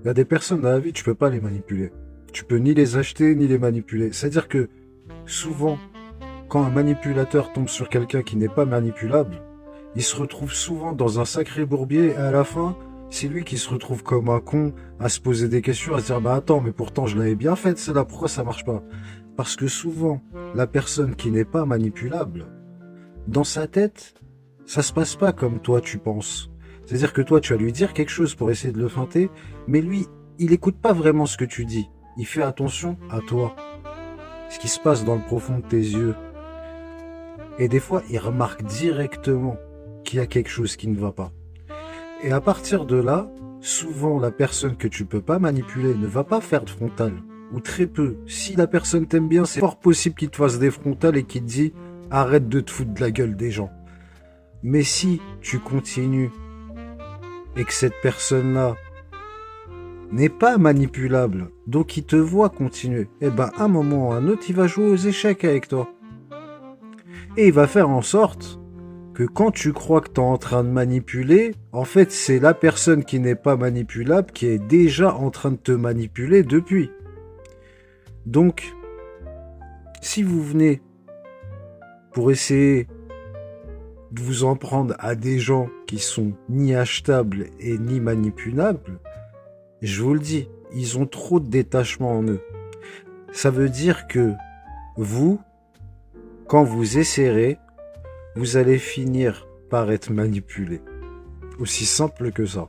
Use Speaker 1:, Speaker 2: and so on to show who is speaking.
Speaker 1: Il y a des personnes dans la vie, tu peux pas les manipuler. Tu peux ni les acheter, ni les manipuler. C'est-à-dire que souvent, quand un manipulateur tombe sur quelqu'un qui n'est pas manipulable, il se retrouve souvent dans un sacré bourbier et à la fin, c'est lui qui se retrouve comme un con à se poser des questions, à se dire bah attends, mais pourtant je l'avais bien faite celle-là, pourquoi ça marche pas? Parce que souvent, la personne qui n'est pas manipulable, dans sa tête, ça se passe pas comme toi tu penses. C'est-à-dire que toi tu vas lui dire quelque chose pour essayer de le feinter, mais lui, il écoute pas vraiment ce que tu dis. Il fait attention à toi, ce qui se passe dans le profond de tes yeux. Et des fois, il remarque directement qu'il y a quelque chose qui ne va pas. Et à partir de là, souvent la personne que tu peux pas manipuler ne va pas faire de frontal. Ou très peu. Si la personne t'aime bien, c'est fort possible qu'il te fasse des frontales et qu'il te dit arrête de te foutre de la gueule des gens. Mais si tu continues et que cette personne-là n'est pas manipulable, donc il te voit continuer, eh ben à un moment ou à un autre, il va jouer aux échecs avec toi. Et il va faire en sorte que quand tu crois que tu es en train de manipuler, en fait, c'est la personne qui n'est pas manipulable qui est déjà en train de te manipuler depuis. Donc, si vous venez pour essayer de vous en prendre à des gens qui sont ni achetables et ni manipulables, je vous le dis, ils ont trop de détachement en eux. Ça veut dire que vous, quand vous essaierez, vous allez finir par être manipulé. Aussi simple que ça.